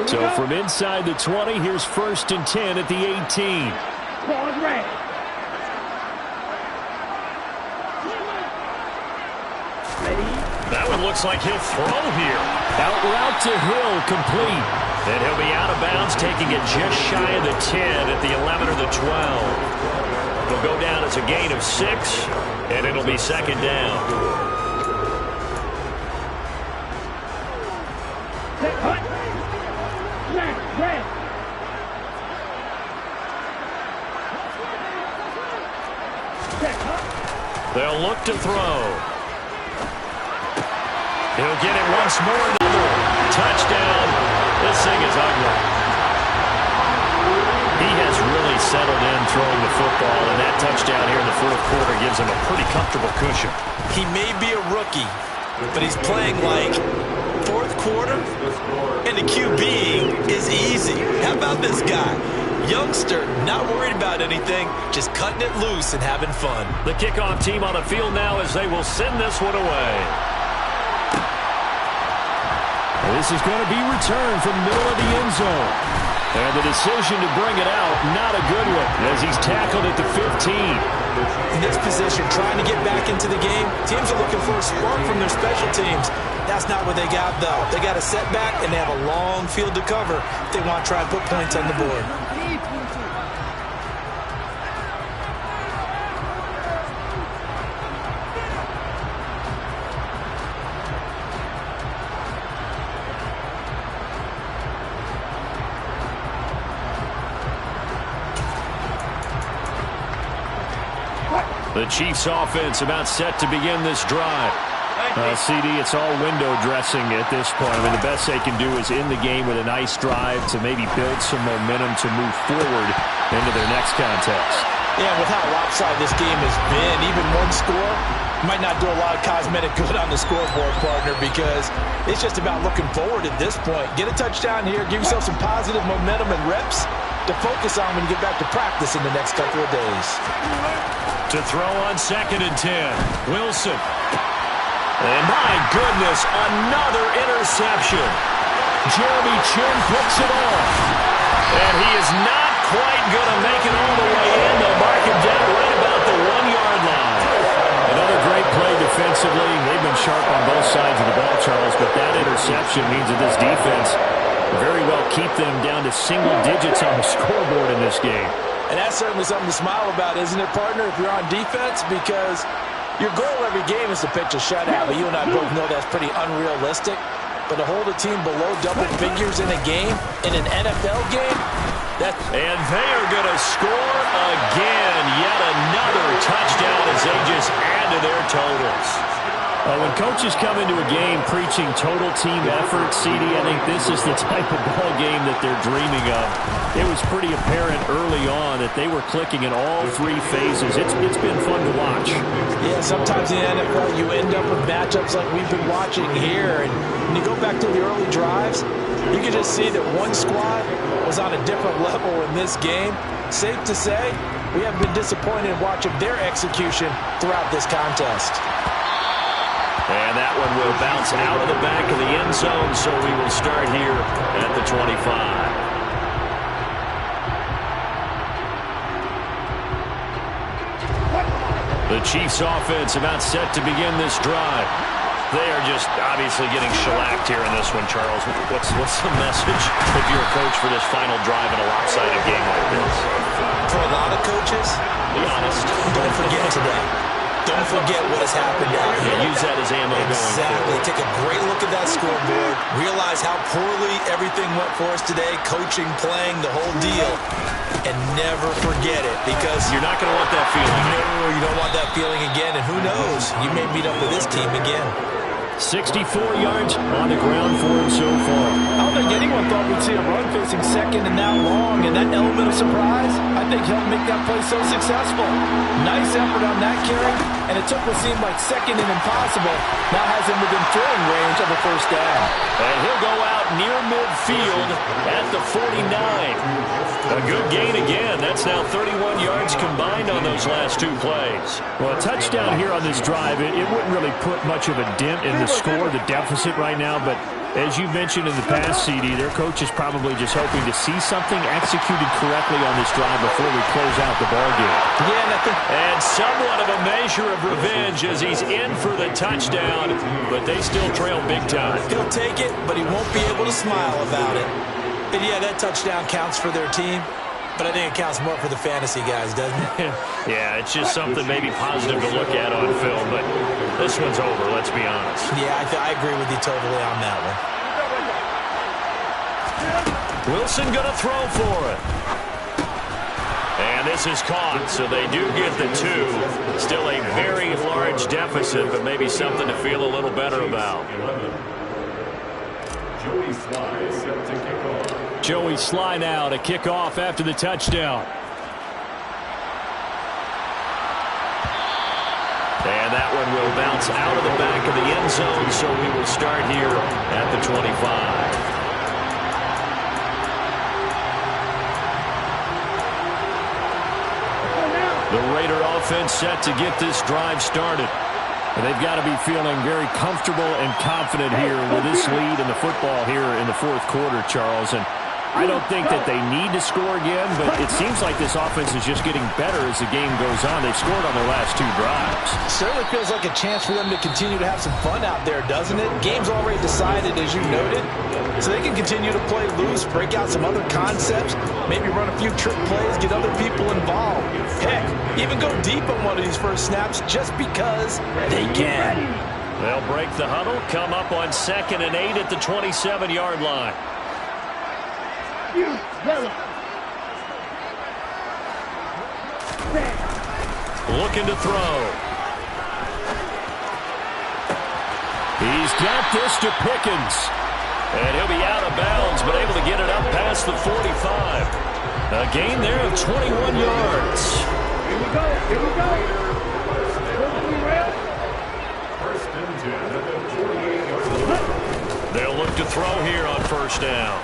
So from inside the 20, here's 1st and 10 at the 18.
That one looks like he'll throw here.
Out route to Hill, complete.
And he'll be out of bounds, taking it just shy of the 10 at the 11 or the 12. It'll go down as a gain of 6, and it'll be 2nd down. They'll look to throw. He'll get it once more. Another touchdown. This thing is ugly. He has really settled in throwing the football, and that touchdown here in the 4th quarter gives him a pretty comfortable cushion.
He may be a rookie, but he's playing like 4th quarter, and the QB is easy. How about this guy? Youngster, not worried about anything, just cutting it loose and having fun.
The kickoff team on the field now as they will send this one away.
This is going to be returned from middle of the end zone. And the decision to bring it out, not a good one, as he's tackled at the 15.
In this position, trying to get back into the game, teams are looking for a spark from their special teams. That's not what they got, though. They got a setback, and they have a long field to cover if they want to try and put points on the board.
The Chiefs offense about set to begin this drive. CD, it's all window dressing at this point. I mean, the best they can do is in the game with a nice drive to maybe build some momentum to move forward into their next contest.
Yeah, with how lopsided this game has been, even one score might not do a lot of cosmetic good on the scoreboard, partner, because it's just about looking forward at this point. Get a touchdown here, give yourself some positive momentum and reps to focus on when you get back to practice in the next couple of days.
To throw on 2nd and 10. Wilson. And my goodness, another interception.
Jeremy Chin picks it off.
And he is not quite going to make it all the way in. They'll mark him down right about the 1-yard line.
Another great play defensively. They've been sharp on both sides of the ball, Charles, but that interception means that this defense very well keep them down to single digits on the scoreboard in this game.
And that's certainly something to smile about, isn't it, partner, if you're on defense? Because your goal every game is to pitch a shutout, but you and I both know that's pretty unrealistic. But to hold a team below double figures in a game, in an NFL game, that's...
And they are going to score again. Yet another touchdown as they just add to their totals.
When coaches come into a game preaching total team effort, CD, I think this is the type of ball game that they're dreaming of. It was pretty apparent early on that they were clicking in all 3 phases. It's been fun to watch.
Yeah, sometimes in the NFL you end up with matchups like we've been watching here. And when you go back to the early drives, you can just see that one squad was on a different level in this game. Safe to say, we have been disappointed in watching their execution throughout this contest.
And that one will bounce out of the back of the end zone, so we will start here at the 25. The Chiefs offense about set to begin this drive. They are just obviously getting shellacked here in this one, Charles. What's the message if you're a coach for this final drive in a lopsided game like this?
For a lot of coaches,
be honest,
don't forget today. Don't forget what has happened out here.
Yeah, use that as ammo going forward.
Exactly. Take a great look at that scoreboard. Realize how poorly everything went for us today. Coaching, playing, the whole deal. And never forget it, because
you're not going to want that feeling.
No, you don't want that feeling again. And who knows? You may meet up with this team again.
64 yards on the ground for him so far.
I don't think anyone thought we'd see a run facing 2nd and that long, and that element of surprise, I think, helped make that play so successful. Nice effort on that carry, and it took what seemed like 2nd and impossible, now has him within throwing range of a 1st down.
And he'll go out near midfield at the 49. A good gain again. That's now 31 yards combined on those last 2 plays.
Well, a touchdown here on this drive, it wouldn't really put much of a dent in the score, the deficit right now, but As you mentioned in the past, CD, their coach is probably just hoping to see something executed correctly on this drive before we close out the ball game.
Yeah, and somewhat of a measure of revenge as he's in for the touchdown, but they still trail big time.
He'll take it, but he won't be able to smile about it. And yeah, that touchdown counts for their team, but I think it counts more for the fantasy guys, doesn't it?
Yeah, it's just something maybe positive to look at on film, but this one's over, let's be honest.
Yeah, I agree with you totally on that one.
Wilson going to throw for it. And this is caught, so they do get the 2. Still a very large deficit, but maybe something to feel a little better about.
Joey Sly set to kick off.
Joey Sly now to kick off after the touchdown.
And that one will bounce out of the back of the end zone, so we will start here at the 25.
The Raider offense set to get this drive started. And they've got to be feeling very comfortable and confident here with this lead in the football here in the fourth quarter, Charles. And I don't think that they need to score again, but it seems like this offense is just getting better as the game goes on. They've scored on their last 2 drives.
Certainly feels like a chance for them to continue to have some fun out there, doesn't it? Game's already decided, as you noted, so they can continue to play loose, break out some other concepts, maybe run a few trick plays, get other people involved. Heck, even go deep on one of these first snaps just because they can.
They'll break the huddle, come up on 2nd and 8 at the 27-yard line. Looking to throw.
He's got this to Pickens.
And he'll be out of bounds, but able to get it up past the 45. A gain there of 21 yards.
Here we go. Here we go.
First and 10 at the 48-yard line.
They'll look to throw here on first down.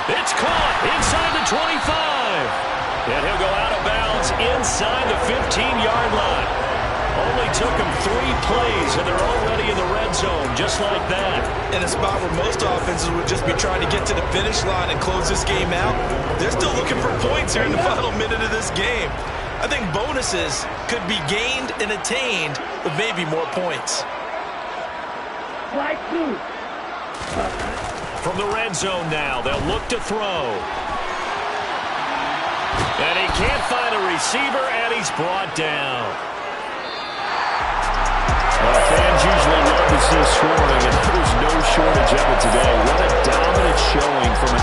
It's caught inside the 25. And he'll go out of bounds inside the 15-yard line. Only took them 3 plays, and they're already in the red zone, just like that.
In a spot where most offenses would just be trying to get to the finish line and close this game out, they're still looking for points here in the final minute of this game. I think bonuses could be gained and attained with maybe more points.
From the red zone now, they'll look to throw. And he can't find a receiver, and he's brought down.
Well, fans usually love to see scoring, and there's no shortage of it today. What a dominant showing from a